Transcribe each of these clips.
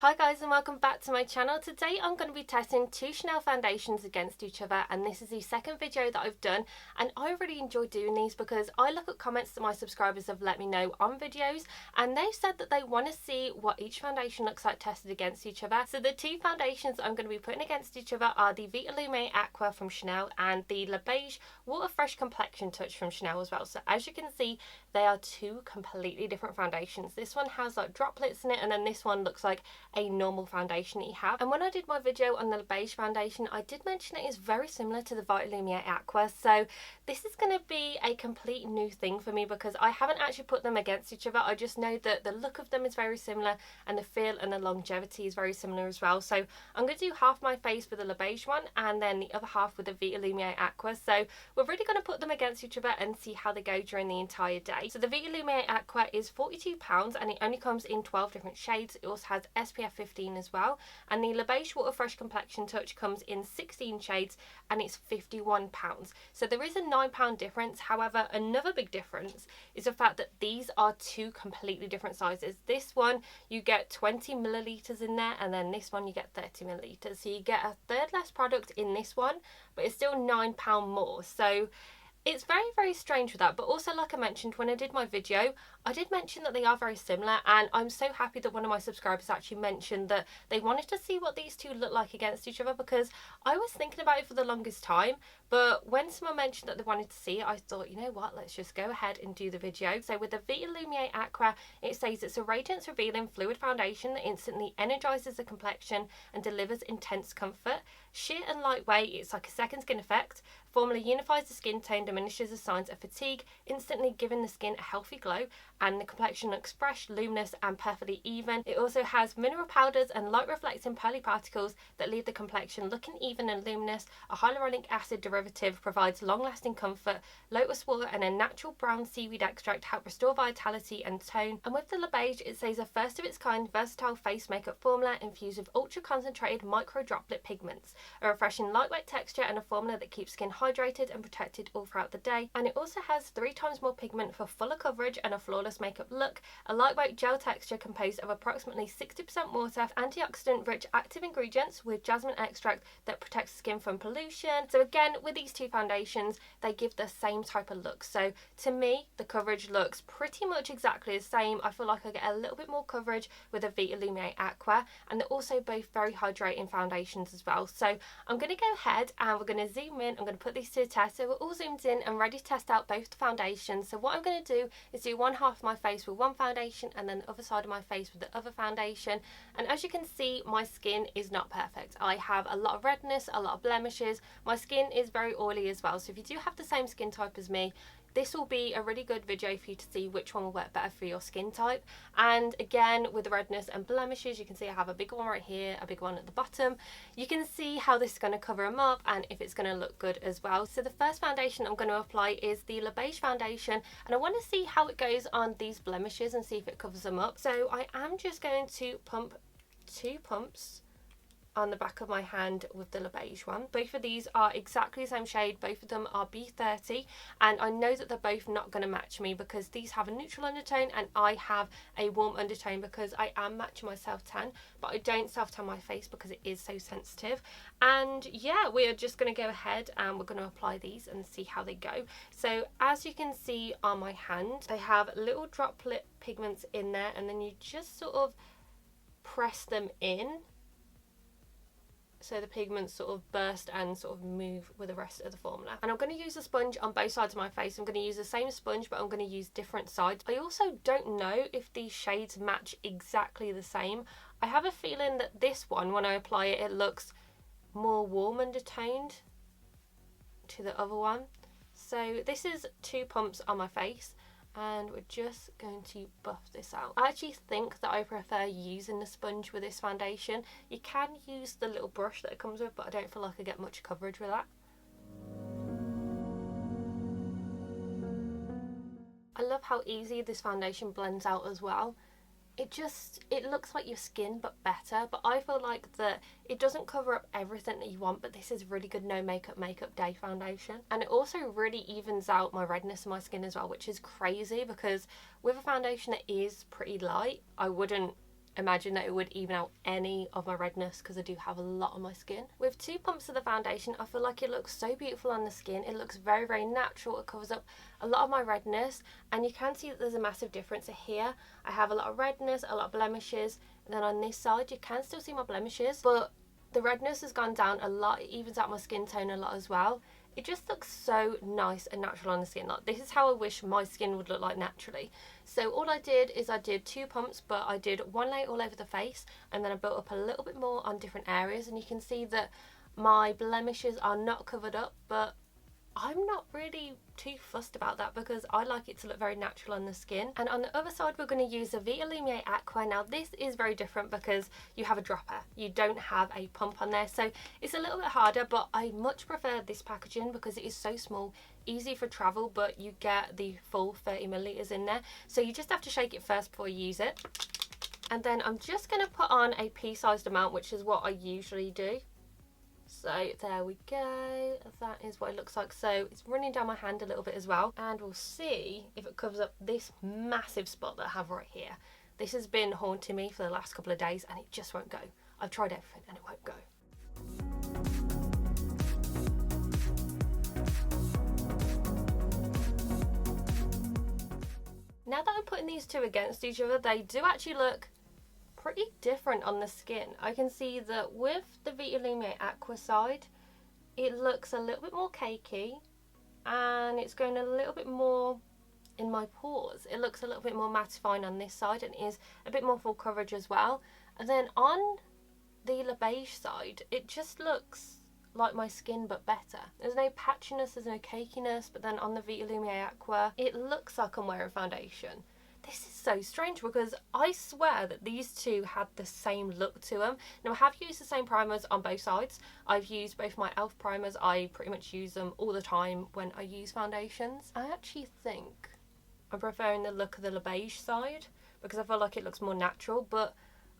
Hi guys and welcome back to my channel. Today I'm going to be testing two Chanel foundations against each other, and this is the second video that I've done, and I really enjoy doing these because I look at comments that my subscribers have let me know on videos, and they've said that they want to see what each foundation looks like tested against each other. So the two foundations I'm going to be putting against each other are the Vita Lumiere Aqua from Chanel and the Le Beige Water Fresh Complexion Touch from Chanel as well. So as you can see, they are two completely different foundations. This one has like droplets in it, and then this one looks like a normal foundation that you have. And when I did my video on the beige foundation, I did mention it is very similar to the Vita Lumiere Aqua, so this is going to be a complete new thing for me because I haven't actually put them against each other. I just know that the look of them is very similar and the feel and the longevity is very similar as well. So I'm going to do half my face with the beige one and then the other half with the Vita Lumiere Aqua. So we're really going to put them against each other and see how they go during the entire day. So the Vita Lumiere Aqua is £42 and it only comes in 12 different shades. It also has SPF 15 as well, and the Le Beige Water Fresh Complexion Touch comes in 16 shades and it's £51. So there is a £9 difference. However, another big difference is the fact that these are two completely different sizes. This one you get 20 millilitres in there, and then this one you get 30 millilitres. So you get a third less product in this one, but it's still £9 more. So it's very strange with that. But also, like I mentioned when I did my video, I did mention that they are very similar, and I'm so happy that one of my subscribers actually mentioned that they wanted to see what these two look like against each other, because I was thinking about it for the longest time, but when someone mentioned that they wanted to see it, I thought, you know what, let's just go ahead and do the video. So with the Vita Lumiere Aqua, it says it's a radiance revealing fluid foundation that instantly energizes the complexion and delivers intense comfort. Sheer and lightweight, it's like a second skin effect. Formula unifies the skin tone, diminishes the signs of fatigue, instantly giving the skin a healthy glow, and the complexion looks fresh, luminous and perfectly even. It also has mineral powders and light reflecting pearly particles that leave the complexion looking even and luminous. A hyaluronic acid derivative provides long lasting comfort. Lotus water and a natural brown seaweed extract help restore vitality and tone. And with the Le Beige, it says a first of its kind versatile face makeup formula infused with ultra concentrated micro droplet pigments, a refreshing lightweight texture and a formula that keeps skin hydrated and protected all throughout the day. And it also has 3 times more pigment for fuller coverage and a flawless makeup look. A lightweight gel texture composed of approximately 60% water, antioxidant rich active ingredients with jasmine extract that protects the skin from pollution. So again, with these two foundations, they give the same type of look. So to me, the coverage looks pretty much exactly the same. I feel like I get a little bit more coverage with a Vita Lumiere Aqua, and they're also both very hydrating foundations as well. So I'm going to go ahead and we're going to zoom in. I'm going to put these to the test. So we're all zoomed in and ready to test out both the foundations. So what I'm going to do is do one half of my face with one foundation and then the other side of my face with the other foundation. And as you can see, my skin is not perfect. I have a lot of redness, a lot of blemishes. My skin is very oily as well. So if you do have the same skin type as me, this will be a really good video for you to see which one will work better for your skin type. And again, with the redness and blemishes, you can see I have a big one right here, a big one at the bottom. You can see how this is going to cover them up and if it's going to look good as well. So the first foundation I'm going to apply is the Le Beige foundation, and I want to see how it goes on these blemishes and see if it covers them up. So I am just going to pump 2 pumps on the back of my hand with the Le Beige one. Both of these are exactly the same shade. Both of them are B30, and I know that they're both not going to match me because these have a neutral undertone and I have a warm undertone because I am matching my self tan, but I don't self tan my face because it is so sensitive. And yeah, we are just going to go ahead and we're going to apply these and see how they go. So as you can see on my hand, they have little droplet pigments in there, and then you just sort of press them in so the pigments sort of burst and sort of move with the rest of the formula. And I'm going to use a sponge on both sides of my face. I'm going to use the same sponge, but I'm going to use different sides. I also don't know if these shades match exactly the same. I have a feeling that this one, when I apply it, it looks more warm undertoned to the other one. So this is 2 pumps on my face, and we're just going to buff this out. I actually think that I prefer using the sponge with this foundation. You can use the little brush that it comes with, but I don't feel like I get much coverage with that. I love how easy this foundation blends out as well. It looks like your skin but better, but I feel like that it doesn't cover up everything that you want, but this is really good no makeup day foundation. And it also really evens out my redness in my skin as well, which is crazy because with a foundation that is pretty light, I wouldn't imagine that it would even out any of my redness because I do have a lot on my skin. With 2 pumps of the foundation, I feel like it looks so beautiful on the skin. It looks very, very natural. It covers up a lot of my redness, and you can see that there's a massive difference here. I have a lot of redness, a lot of blemishes, and then on this side you can still see my blemishes, but the redness has gone down a lot. It evens out my skin tone a lot as well. It just looks so nice and natural on the skin. Like, this is how I wish my skin would look like naturally. So all I did is I did 2 pumps, but I did 1 layer all over the face, and then I built up a little bit more on different areas, and you can see that my blemishes are not covered up, but I'm not really too fussed about that because I like it to look very natural on the skin. And on the other side, we're going to use the Vita Lumiere Aqua. Now this is very different because you have a dropper, you don't have a pump on there, so it's a little bit harder, but I much prefer this packaging because it is so small, easy for travel, but you get the full 30 milliliters in there, so you just have to shake it first before you use it. And then I'm just going to put on a pea-sized amount, which is what I usually do. So there we go, that is what it looks like. So it's running down my hand a little bit as well, and we'll see if it covers up this massive spot that I have right here. This has been haunting me for the last couple of days and it just won't go. I've tried everything and it won't go. Now that I'm putting these two against each other, they do actually look pretty different on the skin. I can see that with the Vita Lumiere Aqua side, it looks a little bit more cakey and it's going a little bit more in my pores. It looks a little bit more mattifying on this side and is a bit more full coverage as well. And then on the Le Beige side, it just looks like my skin but better. There's no patchiness, there's no cakiness, but then on the Vita Lumiere Aqua, it looks like I'm wearing foundation. This is so strange because I swear that these two had the same look to them. Now I have used the same primers on both sides. I've used both my e.l.f. primers. I pretty much use them all the time when I use foundations. I actually think I'm preferring the look of the Le Beige side because I feel like it looks more natural, but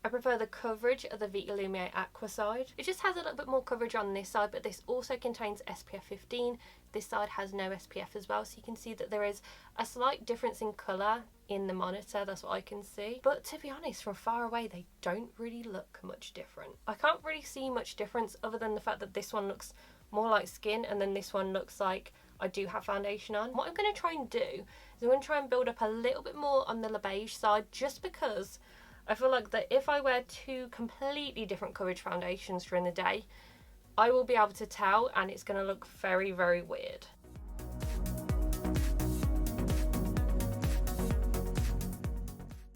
I prefer the coverage of the Vita Lumiere Aqua side. It just has a little bit more coverage on this side, but this also contains SPF 15. This side has no SPF as well, so you can see that there is a slight difference in colour in the monitor, that's what I can see. But to be honest, from far away, they don't really look much different. I can't really see much difference other than the fact that this one looks more like skin and then this one looks like I do have foundation on. What I'm going to try and do is I'm going to try and build up a little bit more on the Le Beige side, just because I feel like that if I wear 2 completely different coverage foundations during the day, I will be able to tell and it's going to look very, very weird.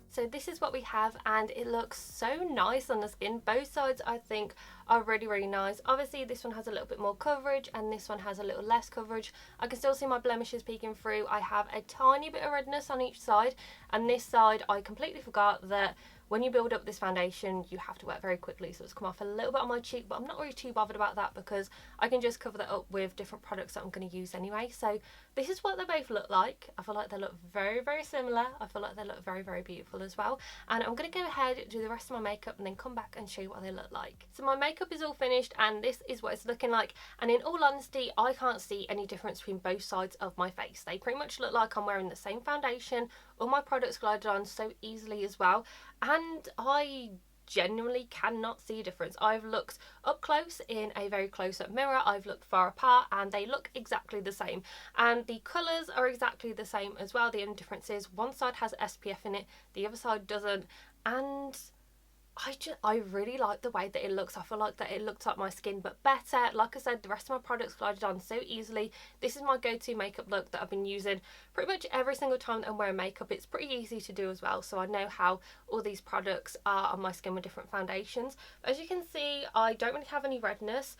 So this is what we have and it looks so nice on the skin. Both sides I think are really, really nice. Obviously this one has a little bit more coverage and this one has a little less coverage. I can still see my blemishes peeking through. I have a tiny bit of redness on each side, and this side I completely forgot that when you build up this foundation you have to work very quickly, so it's come off a little bit on my cheek, but I'm not really too bothered about that because I can just cover that up with different products that I'm going to use anyway. So this is what they both look like. I feel like they look very, very similar. I feel like they look very, very beautiful as well, and I'm going to go ahead and do the rest of my makeup and then come back and show you what they look like. So my makeup is all finished and this is what it's looking like, and in all honesty I can't see any difference between both sides of my face. They pretty much look like I'm wearing the same foundation. All my products glided on so easily as well, and I genuinely cannot see a difference. I've looked up close in a very close-up mirror, I've looked far apart, and they look exactly the same, and the colours are exactly the same as well. The only difference is one side has SPF in it, the other side doesn't, and I really like the way that it looks. I feel like that it looks like my skin but better. Like I said, the rest of my products glided on so easily. This is my go-to makeup look that I've been using pretty much every single time that I'm wearing makeup. It's pretty easy to do as well, so I know how all these products are on my skin with different foundations. But as you can see, I don't really have any redness.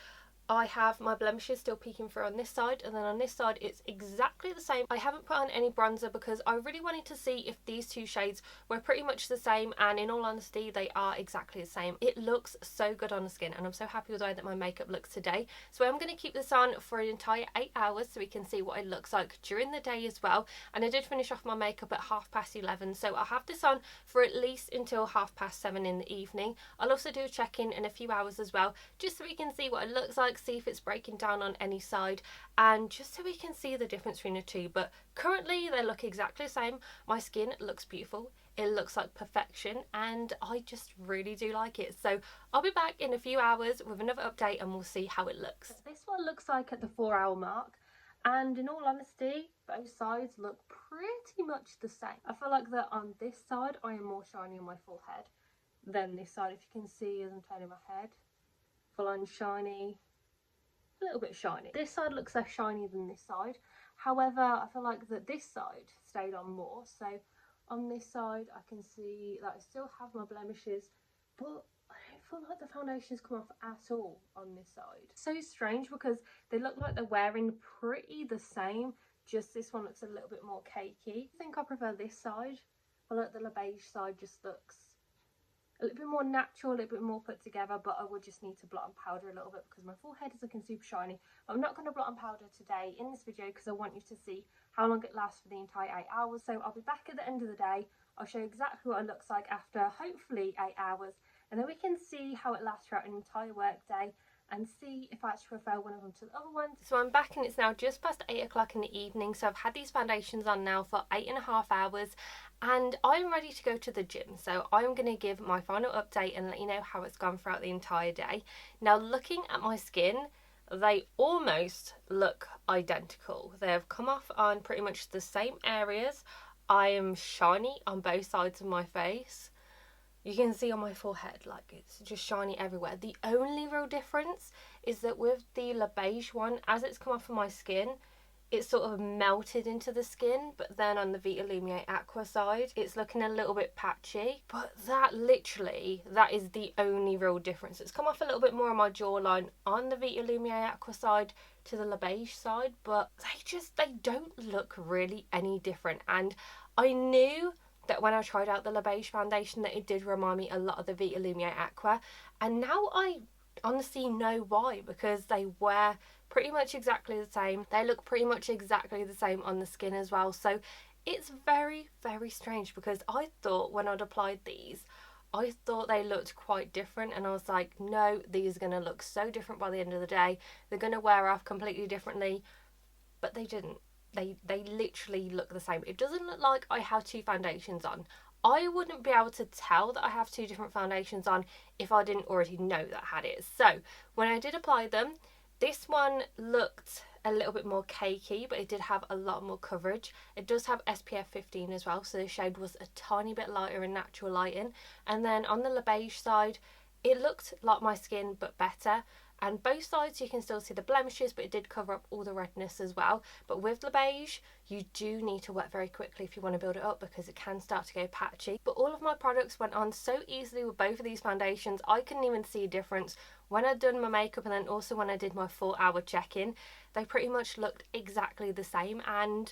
I have my blemishes still peeking through on this side, and then on this side it's exactly the same. I haven't put on any bronzer because I really wanted to see if these two shades were pretty much the same, and in all honesty they are exactly the same. It looks so good on the skin and I'm so happy with the way that my makeup looks today. So I'm going to keep this on for an entire 8 hours so we can see what it looks like during the day as well. And I did finish off my makeup at 11:30, so I'll have this on for at least until 7:30 in the evening. I'll also do a check-in in a few hours as well, just so we can see what it looks like, see if it's breaking down on any side, and just so we can see the difference between the two. But currently they look exactly the same. My skin looks beautiful, it looks like perfection, and I just really do like it. So I'll be back in a few hours with another update and we'll see how it looks. This one looks like at the 4-hour mark, and in all honesty, both sides look pretty much the same. I feel like that on this side I am more shiny on my forehead than this side. If you can see as I'm turning my head, full on shiny, a little bit shiny. This side looks less shiny than this side. However, I feel like that this side stayed on more. So on this side I can see that I still have my blemishes, but I don't feel like the foundation's come off at all on this side. So strange, because they look like they're wearing pretty the same, just this one looks a little bit more cakey. I think I prefer this side. I like the Le Beige side just looks a little bit more natural, a little bit more put together, but I would just need to blot and powder a little bit because my forehead is looking super shiny. I'm not going to blot and powder today in this video because I want you to see how long it lasts for the entire 8 hours. So I'll be back at the end of the day. I'll show you exactly what it looks like after hopefully 8 hours, and then we can see how it lasts throughout an entire work day and see if I actually prefer one of them to the other ones. So I'm back and it's now just past 8 o'clock in the evening, so I've had these foundations on now for 8.5 hours and I'm ready to go to the gym. So I'm going to give my final update and let you know how it's gone throughout the entire day. Now, looking at my skin, they almost look identical. They have come off on pretty much the same areas. I am shiny on both sides of my face. You can see on my forehead, like it's just shiny everywhere. The only real difference is that with the Le Beige one, as it's come off of my skin, it's sort of melted into the skin, but then on the Vita Lumiere Aqua side, it's looking a little bit patchy. But that is the only real difference. It's come off a little bit more on my jawline on the Vita Lumiere Aqua side to the Le Beige side, but they don't look really any different. And I knew that when I tried out the Le Beige foundation that it did remind me a lot of the Vita Lumiere Aqua, and now I honestly know why, because they wear pretty much exactly the same. They look pretty much exactly the same on the skin as well. So it's very, very strange, because I thought when I'd applied these, I thought they looked quite different, and I was like, no, these are going to look so different by the end of the day. They're going to wear off completely differently, but they didn't. They literally look the same. It doesn't look like I have two foundations on. I wouldn't be able to tell that I have two different foundations on if I didn't already know that I had it. So when I did apply them, this one looked a little bit more cakey, but it did have a lot more coverage. It does have SPF 15 as well, so the shade was a tiny bit lighter in natural lighting. And then on the Le Beige side, it looked like my skin but better. And both sides you can still see the blemishes, but it did cover up all the redness as well. But with Le Beige, you do need to work very quickly if you want to build it up, because it can start to go patchy. But all of my products went on so easily with both of these foundations, I couldn't even see a difference when I'd done my makeup, and then also when I did my 4-hour check-in. They pretty much looked exactly the same, and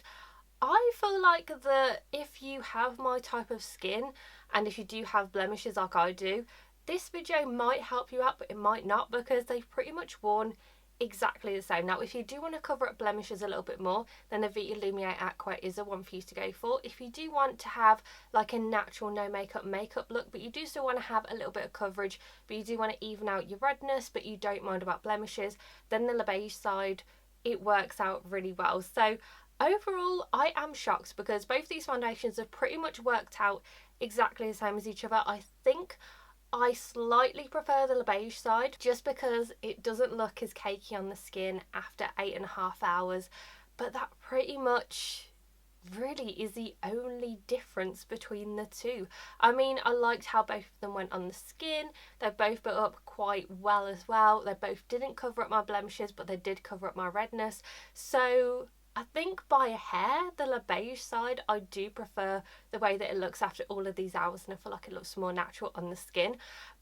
I feel like that if you have my type of skin and if you do have blemishes like I do, this video might help you out, but it might not, because they've pretty much worn exactly the same. Now, if you do want to cover up blemishes a little bit more, then the Vita Lumiere Aqua is the one for you to go for. If you do want to have like a natural no makeup look, but you do still want to have a little bit of coverage, but you do want to even out your redness, but you don't mind about blemishes, then the Le Beige side, it works out really well. So overall, I am shocked, because both these foundations have pretty much worked out exactly the same as each other. I think I slightly prefer the Le Beige side just because it doesn't look as cakey on the skin after 8.5 hours, but that pretty much really is the only difference between the two. I mean, I liked how both of them went on the skin. They both built up quite well as well. They both didn't cover up my blemishes, but they did cover up my redness. So I think by a hair, the Le Beige side, I do prefer the way that it looks after all of these hours, and I feel like it looks more natural on the skin.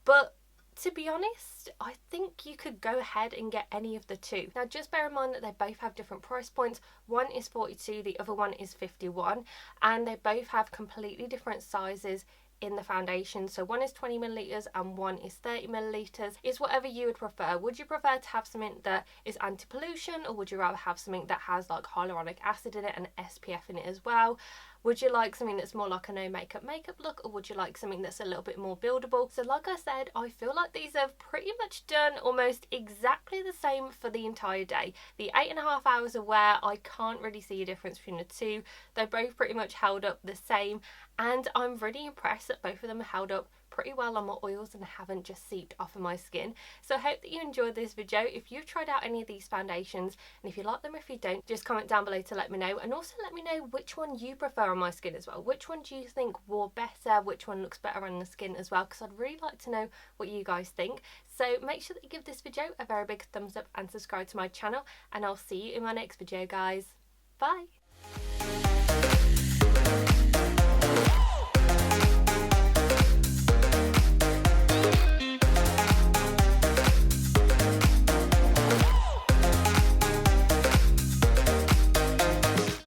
But to be honest, I think you could go ahead and get any of the two. Now, just bear in mind that they both have different price points. One is 42, the other one is 51, and they both have completely different sizes in the foundation. So one is 20 milliliters and one is 30 milliliters. It's whatever you would prefer. Would you prefer to have something that is anti-pollution, or would you rather have something that has like hyaluronic acid in it and SPF in it as well? Would you like something that's more like a no makeup look, or would you like something that's a little bit more buildable? So like I said, I feel like these have pretty much done almost exactly the same for the entire day. The 8.5 hours of wear, I can't really see a difference between the two. They both pretty much held up the same, and I'm really impressed that both of them held up pretty well on my oils and haven't just seeped off of my skin. So I hope that you enjoyed this video. If you've tried out any of these foundations, and if you like them, if you don't, just comment down below to let me know, and also let me know which one you prefer on my skin as well. Which one do you think wore better? Which one looks better on the skin as well? Because I'd really like to know what you guys think. So make sure that you give this video a very big thumbs up and subscribe to my channel, and I'll see you in my next video, guys. Bye!